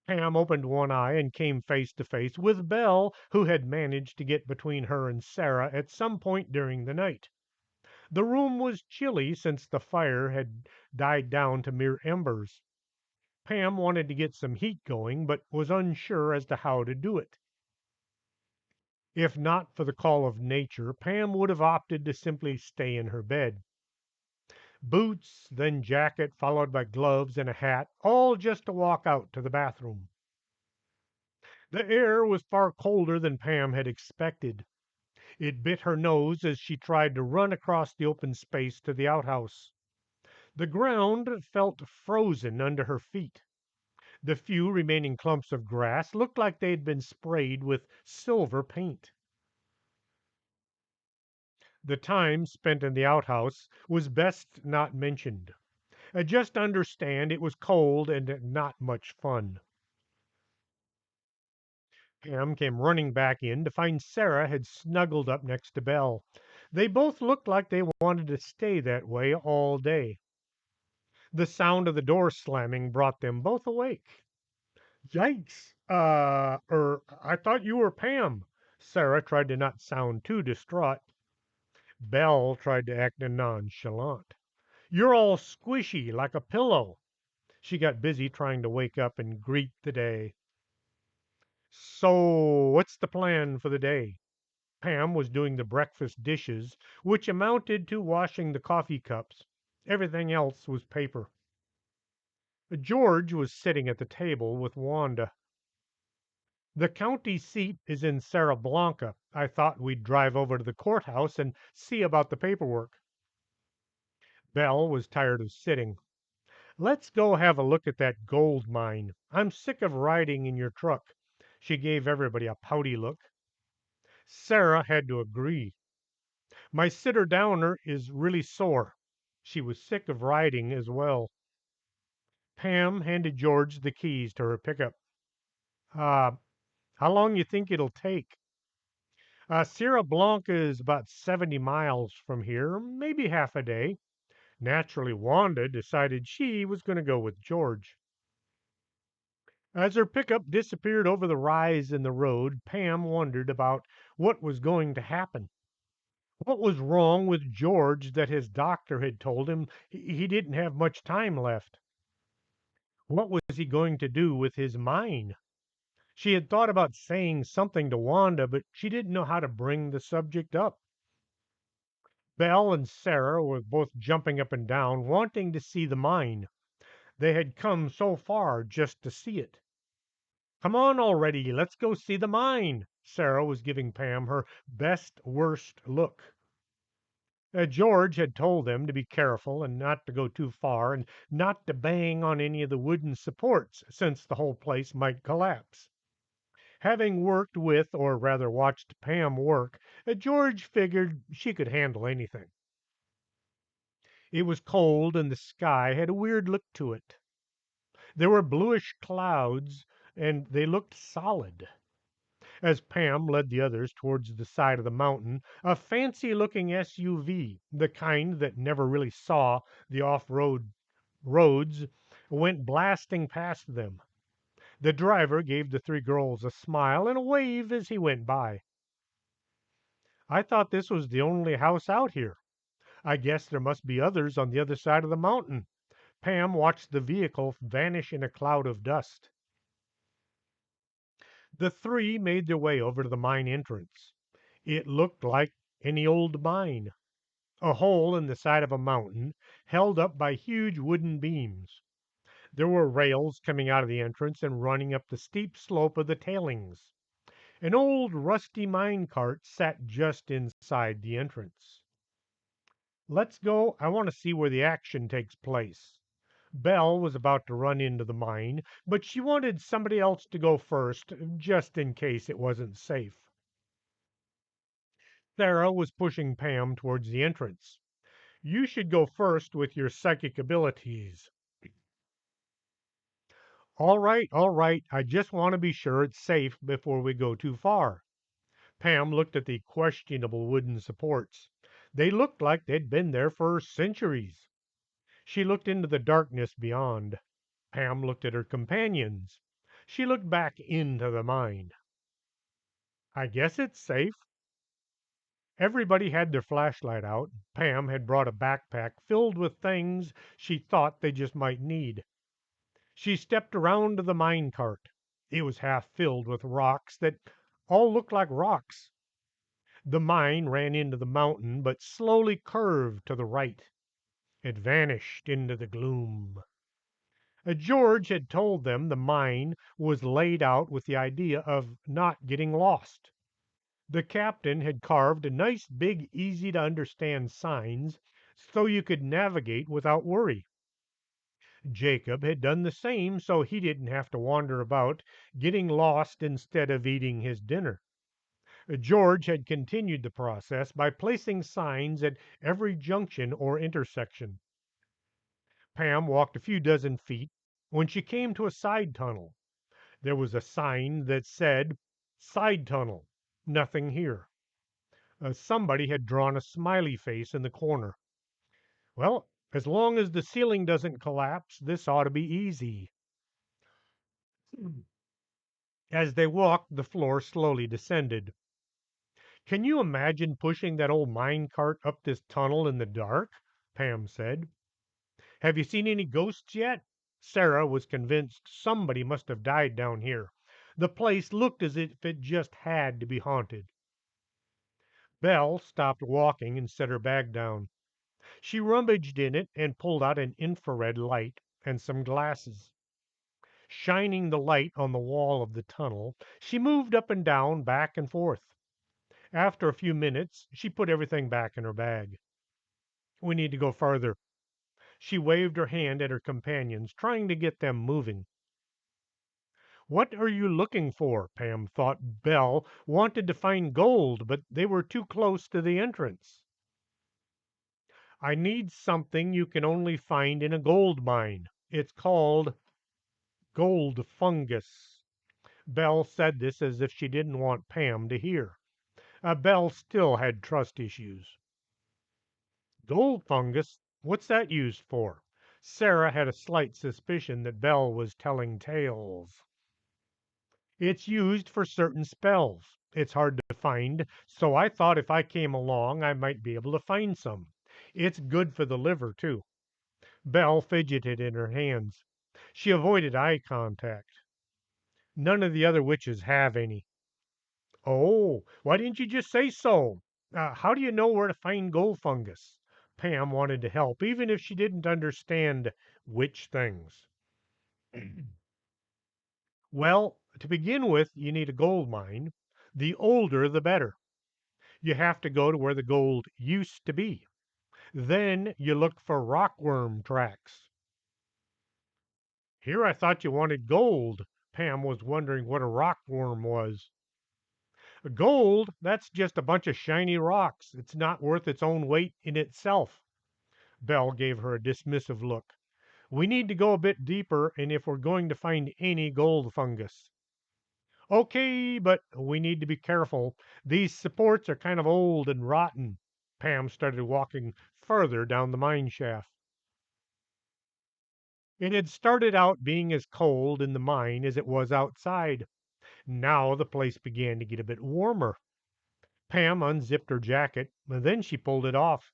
Pam opened one eye and came face to face with Belle, who had managed to get between her and Sarah at some point during the night. The room was chilly since the fire had died down to mere embers. Pam wanted to get some heat going, but was unsure as to how to do it. If not for the call of nature, Pam would have opted to simply stay in her bed. Boots, then jacket, followed by gloves and a hat, all just to walk out to the bathroom. The air was far colder than Pam had expected. It bit her nose as she tried to run across the open space to the outhouse. The ground felt frozen under her feet. The few remaining clumps of grass looked like they had been sprayed with silver paint. The time spent in the outhouse was best not mentioned. Just understand it was cold and not much fun. Pam came running back in to find Sarah had snuggled up next to Belle. They both looked like they wanted to stay that way all day. The sound of the door slamming brought them both awake. Yikes! I thought you were Pam. Sarah tried to not sound too distraught. Belle tried to act nonchalant. You're all squishy like a pillow. She got busy trying to wake up and greet the day. So, what's the plan for the day? Pam was doing the breakfast dishes, which amounted to washing the coffee cups. Everything else was paper. George was sitting at the table with Wanda. The county seat is in Serra Blanca. I thought we'd drive over to the courthouse and see about the paperwork. Belle was tired of sitting. Let's go have a look at that gold mine. I'm sick of riding in your truck. She gave everybody a pouty look. Sarah had to agree. My sitter downer is really sore. She was sick of riding as well. Pam handed George the keys to her pickup. Uh, how long you think it'll take? Sierra Blanca is about 70 miles from here, maybe half a day. Naturally, Wanda decided she was going to go with George. As her pickup disappeared over the rise in the road, Pam wondered about what was going to happen. What was wrong with George that his doctor had told him he didn't have much time left? What was he going to do with his mine? She had thought about saying something to Wanda, but she didn't know how to bring the subject up. Belle and Sarah were both jumping up and down, wanting to see the mine. They had come so far just to see it. Come on already, let's go see the mine. Sarah was giving Pam her best worst look. George had told them to be careful and not to go too far and not to bang on any of the wooden supports, since the whole place might collapse. Having worked with, or rather watched Pam work, George figured she could handle anything. It was cold and the sky had a weird look to it. There were bluish clouds and they looked solid. As Pam led the others towards the side of the mountain, a fancy looking SUV, the kind that never really saw the off road roads, went blasting past them. The driver gave the three girls a smile and a wave as he went by. I thought this was the only house out here. I guess there must be others on the other side of the mountain. Pam watched the vehicle vanish in a cloud of dust. The three made their way over to the mine entrance. It looked like any old mine, a hole in the side of a mountain, held up by huge wooden beams. There were rails coming out of the entrance and running up the steep slope of the tailings. An old rusty mine cart sat just inside the entrance. Let's go. I want to see where the action takes place. Belle was about to run into the mine, but she wanted somebody else to go first, just in case it wasn't safe. Sarah was pushing Pam towards the entrance. You should go first with your psychic abilities. All right. I just want to be sure it's safe before we go too far. Pam looked at the questionable wooden supports. They looked like they'd been there for centuries. She looked into the darkness beyond. Pam looked at her companions. She looked back into the mine. I guess it's safe. Everybody had their flashlight out. Pam had brought a backpack filled with things she thought they just might need. She stepped around to the mine cart. It was half filled with rocks that all looked like rocks. The mine ran into the mountain, but slowly curved to the right. It vanished into the gloom. George had told them the mine was laid out with the idea of not getting lost. The captain had carved a nice big easy to understand signs so you could navigate without worry. Jacob had done the same so he didn't have to wander about getting lost instead of eating his dinner. George had continued the process by placing signs at every junction or intersection. Pam walked a few dozen feet when she came to a side tunnel. There was a sign that said, Side tunnel, nothing here. Somebody had drawn a smiley face in the corner. Well, as long as the ceiling doesn't collapse, this ought to be easy. As they walked, the floor slowly descended. Can you imagine pushing that old mine cart up this tunnel in the dark? Pam said. Have you seen any ghosts yet? Sarah was convinced somebody must have died down here. The place looked as if it just had to be haunted. Belle stopped walking and set her bag down. She rummaged in it and pulled out an infrared light and some glasses. Shining the light on the wall of the tunnel, she moved up and down, back and forth. After a few minutes, she put everything back in her bag. We need to go farther. She waved her hand at her companions, trying to get them moving. What are you looking for? Pam thought Belle wanted to find gold, but they were too close to the entrance. I need something you can only find in a gold mine. It's called gold fungus. Belle said this as if she didn't want Pam to hear. Belle still had trust issues. Gold fungus? What's that used for? Sarah had a slight suspicion that Belle was telling tales. It's used for certain spells. It's hard to find, so I thought if I came along, I might be able to find some. It's good for the liver, too. Belle fidgeted in her hands. She avoided eye contact. None of the other witches have any. Oh, why didn't you just say so? How do you know where to find gold fungus? Pam wanted to help, even if she didn't understand witch things. Well, to begin with, you need a gold mine. The older, the better. You have to go to where the gold used to be. Then you look for rockworm tracks. Here I thought you wanted gold. Pam was wondering what a rockworm was. Gold, that's just a bunch of shiny rocks. It's not worth its own weight in itself. Belle gave her a dismissive look. We need to go a bit deeper, and if we're going to find any gold fungus. Okay, but we need to be careful. These supports are kind of old and rotten. Pam started walking further down the mine shaft. It had started out being as cold in the mine as it was outside. Now the place began to get a bit warmer. Pam unzipped her jacket, and then she pulled it off.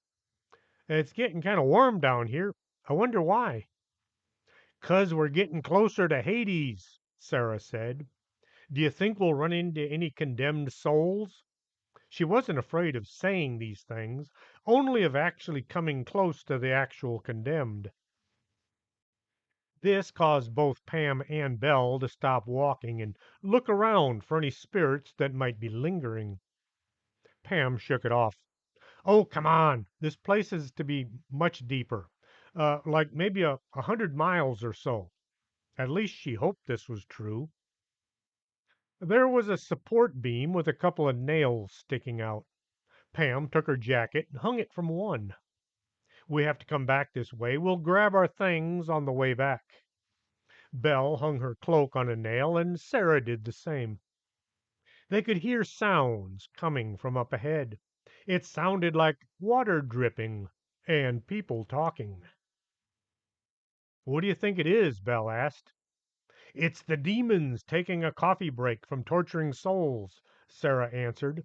It's getting kind of warm down here. I wonder why. 'Cause we're getting closer to Hades, Sarah said. Do you think we'll run into any condemned souls? She wasn't afraid of saying these things, only of actually coming close to the actual condemned. This caused both Pam and Belle to stop walking and look around for any spirits that might be lingering. Pam shook it off. Oh, come on. This place is to be much deeper. Like maybe 100 miles or so. At least she hoped this was true. There was a support beam with a couple of nails sticking out. Pam took her jacket and hung it from one. We have to come back this way. We'll grab our things on the way back. Belle hung her cloak on a nail, and Sarah did the same. They could hear sounds coming from up ahead. It sounded like water dripping and people talking. What do you think it is? Belle asked. It's the demons taking a coffee break from torturing souls, Sarah answered.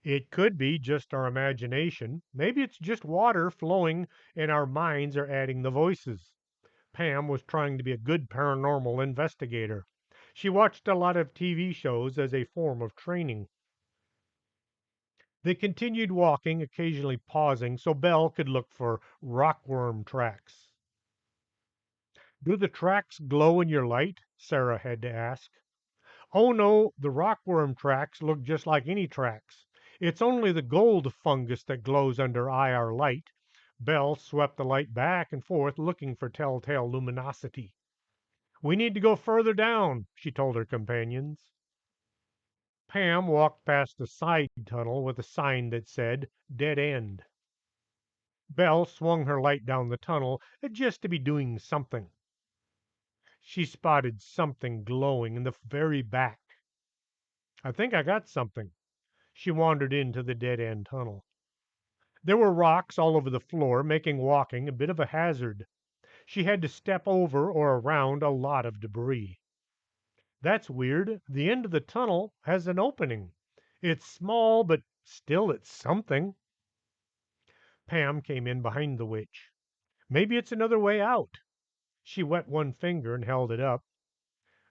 It could be just our imagination. Maybe it's just water flowing and our minds are adding the voices. Pam was trying to be a good paranormal investigator. She watched a lot of TV shows as a form of training. They continued walking, occasionally pausing so Belle could look for rockworm tracks. Do the tracks glow in your light? Sarah had to ask. Oh no, the rockworm tracks look just like any tracks. It's only the gold fungus that glows under IR light. Belle swept the light back and forth, looking for telltale luminosity. We need to go further down, she told her companions. Pam walked past a side tunnel with a sign that said Dead End. Belle swung her light down the tunnel just to be doing something. She spotted something glowing in the very back. I think I got something. She wandered into the dead end tunnel. There were rocks all over the floor, making walking a bit of a hazard. She had to step over or around a lot of debris. That's weird. The end of the tunnel has an opening. It's small, but still it's something. Pam came in behind the witch. Maybe it's another way out. She wet one finger and held it up.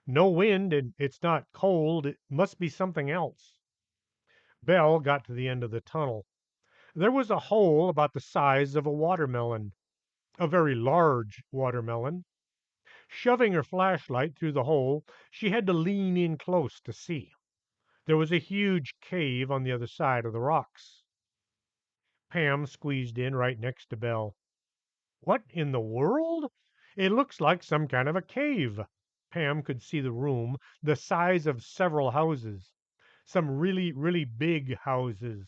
No wind, and it's not cold. It must be something else. Belle got to the end of the tunnel. There was a hole about the size of a watermelon, a very large watermelon. Shoving her flashlight through the hole, she had to lean in close to see. There was a huge cave on the other side of the rocks. Pam squeezed in right next to Belle. What in the world? It looks like some kind of a cave. Pam could see the room, the size of several houses. Some really, really big houses.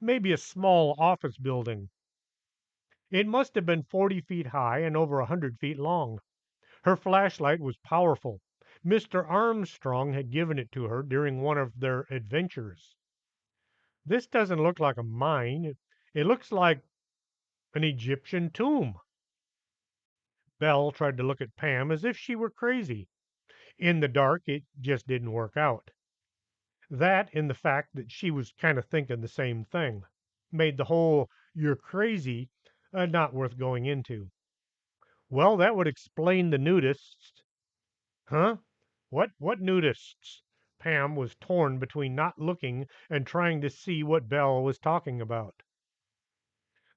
Maybe a small office building. It must have been 40 feet high and over 100 feet long. Her flashlight was powerful. Mr. Armstrong had given it to her during one of their adventures. This doesn't look like a mine. It looks like an Egyptian tomb. Belle tried to look at Pam as if she were crazy. In the dark, it just didn't work out. That and the fact that she was kind of thinking the same thing made the whole "you're crazy" not worth going into. Well, that would explain the nudists. Huh? What nudists? Pam was torn between not looking and trying to see what Belle was talking about.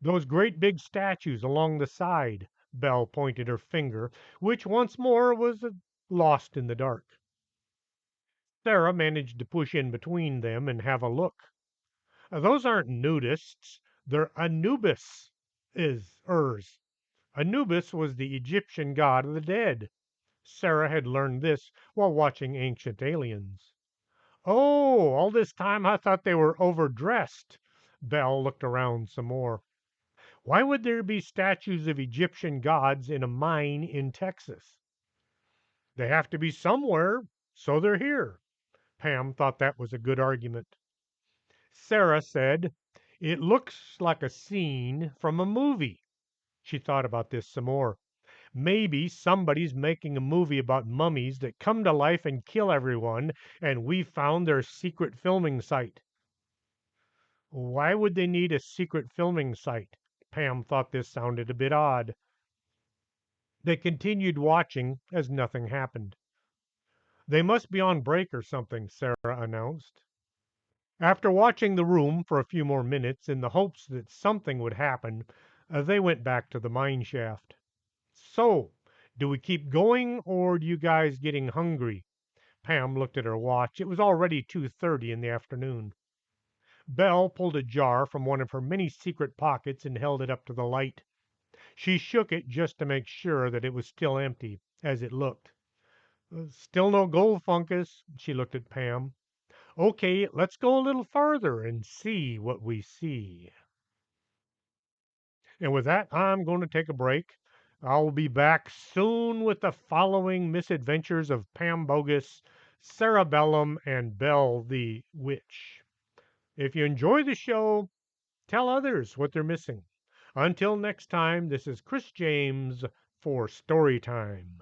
Those great big statues along the side. Belle pointed her finger, which once more was lost in the dark. Sarah managed to push in between them and have a look. Those aren't nudists. They're Anubis is ers. Anubis was the Egyptian god of the dead. Sarah had learned this while watching Ancient Aliens. Oh, all this time I thought they were overdressed. Belle looked around some more. Why would there be statues of Egyptian gods in a mine in Texas? They have to be somewhere, so they're here. Pam thought that was a good argument. Sarah said, "It looks like a scene from a movie." She thought about this some more. Maybe somebody's making a movie about mummies that come to life and kill everyone, and we found their secret filming site. Why would they need a secret filming site? Pam thought this sounded a bit odd. They continued watching as nothing happened. They must be on break or something, Sarah announced. After watching the room for a few more minutes in the hopes that something would happen, they went back to the mine shaft. So, do we keep going or do you guys getting hungry? Pam looked at her watch. It was already 2:30 in the afternoon. Belle pulled a jar from one of her many secret pockets and held it up to the light. She shook it just to make sure that it was still empty, as it looked. Still no gold, Funkus. She looked at Pam. Okay, let's go a little farther and see what we see. And with that, I'm going to take a break. I'll be back soon with the following misadventures of Pam Bogus, Cerebellum, and Belle the Witch. If you enjoy the show, tell others what they're missing. Until next time, this is Chris James for Storytime.